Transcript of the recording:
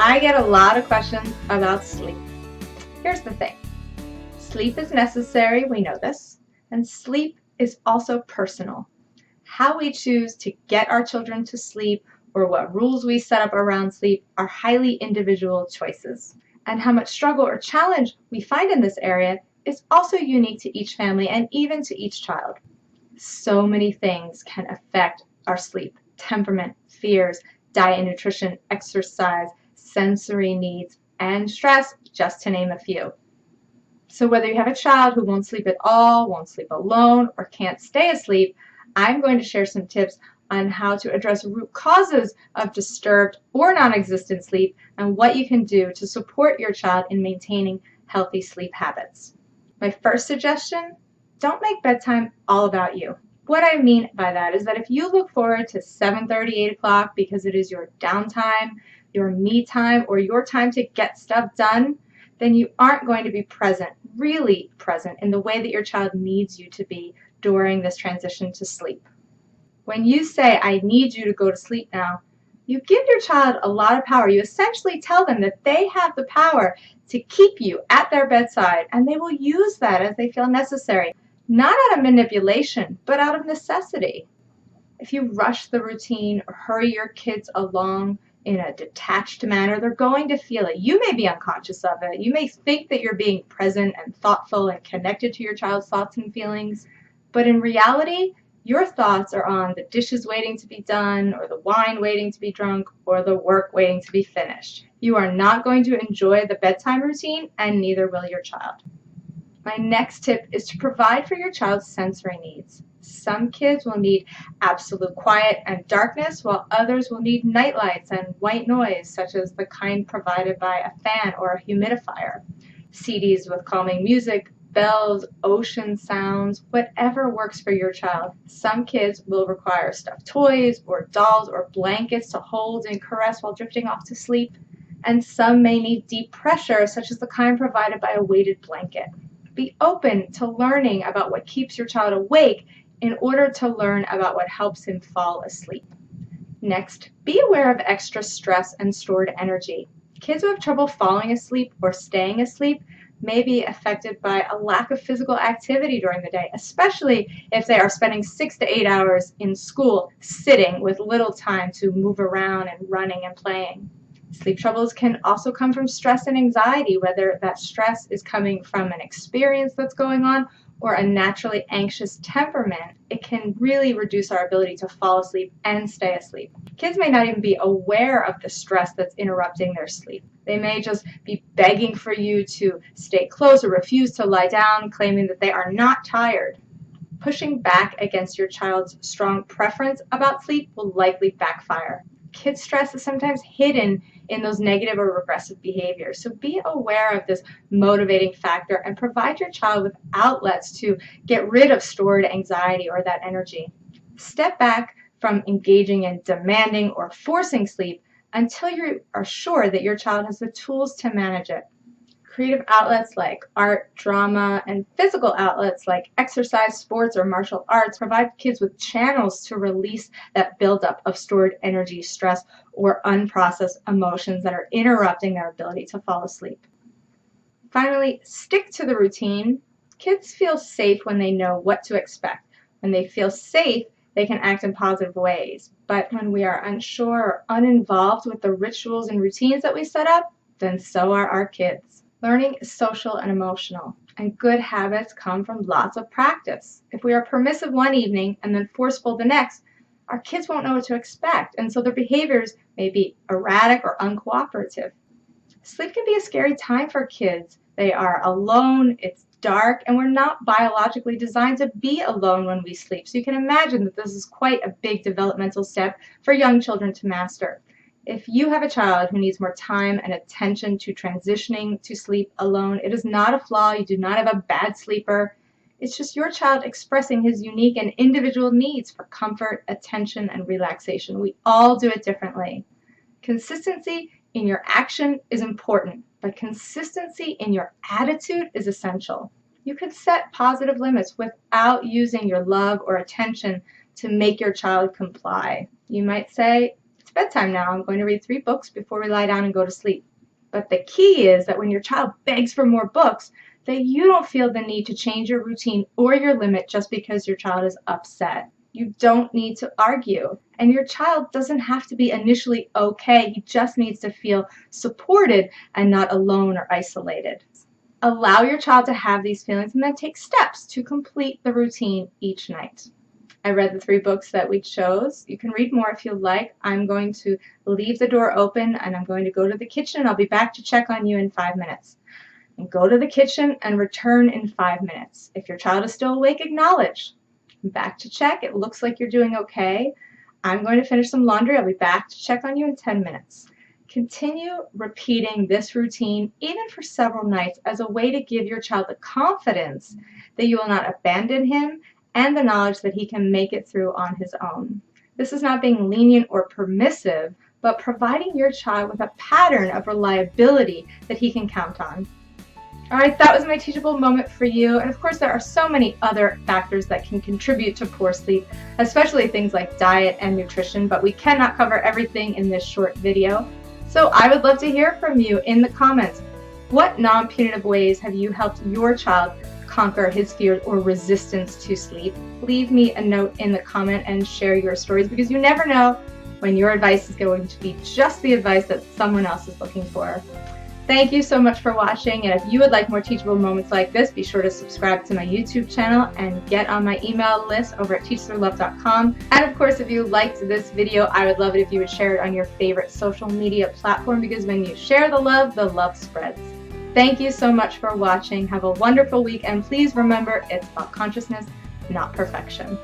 I get a lot of questions about sleep. Here's the thing. Sleep is necessary, we know this, and sleep is also personal. How we choose to get our children to sleep or what rules we set up around sleep are highly individual choices. And how much struggle or challenge we find in this area is also unique to each family and even to each child. So many things can affect our sleep: temperament, fears, diet and nutrition, exercise, sensory needs, and stress, just to name a few. So whether you have a child who won't sleep at all, won't sleep alone, or can't stay asleep, I'm going to share some tips on how to address root causes of disturbed or non-existent sleep and what you can do to support your child in maintaining healthy sleep habits. My first suggestion: don't make bedtime all about you. What I mean by that is that if you look forward to 7:30, 8 o'clock because it is your downtime, your me time, or your time to get stuff done, then you aren't going to be present, really present, in the way that your child needs you to be during this transition to sleep. When you say, "I need you to go to sleep now," you give your child a lot of power. You essentially tell them that they have the power to keep you at their bedside, and they will use that as they feel necessary, not out of manipulation, but out of necessity. If you rush the routine or hurry your kids along in a detached manner, they're going to feel it. You may be unconscious of it. You may think that you're being present and thoughtful and connected to your child's thoughts and feelings, but in reality, your thoughts are on the dishes waiting to be done, or the wine waiting to be drunk, or the work waiting to be finished. You are not going to enjoy the bedtime routine, and neither will your child. My next tip is to provide for your child's sensory needs. Some kids will need absolute quiet and darkness, while others will need night lights and white noise, such as the kind provided by a fan or a humidifier. CDs with calming music, bells, ocean sounds, whatever works for your child. Some kids will require stuffed toys or dolls or blankets to hold and caress while drifting off to sleep. And some may need deep pressure, such as the kind provided by a weighted blanket. Be open to learning about what keeps your child awake in order to learn about what helps him fall asleep. Next, be aware of extra stress and stored energy. Kids who have trouble falling asleep or staying asleep may be affected by a lack of physical activity during the day, especially if they are spending 6 to 8 hours in school sitting with little time to move around and running and playing. Sleep troubles can also come from stress and anxiety, whether that stress is coming from an experience that's going on or a naturally anxious temperament. It can really reduce our ability to fall asleep and stay asleep. Kids may not even be aware of the stress that's interrupting their sleep. They may just be begging for you to stay close or refuse to lie down, claiming that they are not tired. Pushing back against your child's strong preference about sleep will likely backfire. Kids' stress is sometimes hidden in those negative or regressive behaviors. So be aware of this motivating factor and provide your child with outlets to get rid of stored anxiety or that energy. Step back from engaging in demanding or forcing sleep until you are sure that your child has the tools to manage it. Creative outlets like art, drama, and physical outlets like exercise, sports, or martial arts provide kids with channels to release that buildup of stored energy, stress, or unprocessed emotions that are interrupting their ability to fall asleep. Finally, stick to the routine. Kids feel safe when they know what to expect. When they feel safe, they can act in positive ways. But when we are unsure or uninvolved with the rituals and routines that we set up, then so are our kids. Learning is social and emotional, and good habits come from lots of practice. If we are permissive one evening and then forceful the next, our kids won't know what to expect, and so their behaviors may be erratic or uncooperative. Sleep can be a scary time for kids. They are alone, it's dark, and we're not biologically designed to be alone when we sleep. So you can imagine that this is quite a big developmental step for young children to master. If you have a child who needs more time and attention to transitioning to sleep alone, it is not a flaw. You do not have a bad sleeper. It's just your child expressing his unique and individual needs for comfort, attention, and relaxation. We all do it differently. Consistency in your action is important, but consistency in your attitude is essential. You can set positive limits without using your love or attention to make your child comply. You might say, It's bedtime now. I'm going to read 3 books before we lie down and go to sleep. But the key is that when your child begs for more books, that you don't feel the need to change your routine or your limit just because your child is upset. You don't need to argue. And your child doesn't have to be initially okay. He just needs to feel supported and not alone or isolated. Allow your child to have these feelings and then take steps to complete the routine each night. I read the 3 books that we chose. You can read more if you like. I'm going to leave the door open and I'm going to go to the kitchen. I'll be back to check on you in 5 minutes. And go to the kitchen and return in 5 minutes. If your child is still awake, acknowledge. I'm back to check. It looks like you're doing okay. I'm going to finish some laundry. I'll be back to check on you in 10 minutes. Continue repeating this routine even for several nights as a way to give your child the confidence that you will not abandon him and the knowledge that he can make it through on his own. This is not being lenient or permissive, but providing your child with a pattern of reliability that he can count on. All right, that was my teachable moment for you. And of course, there are so many other factors that can contribute to poor sleep, especially things like diet and nutrition, but we cannot cover everything in this short video. So I would love to hear from you in the comments. What non-punitive ways have you helped your child conquer his fears or resistance to sleep? Leave me a note in the comment and share your stories, because you never know when your advice is going to be just the advice that someone else is looking for. Thank you so much for watching, and if you would like more teachable moments like this, be sure to subscribe to my YouTube channel and get on my email list over at teachthroughLove.com. And of course, if you liked this video, I would love it if you would share it on your favorite social media platform, because when you share the love spreads. Thank you so much for watching. Have a wonderful week, and please remember, it's about consciousness, not perfection.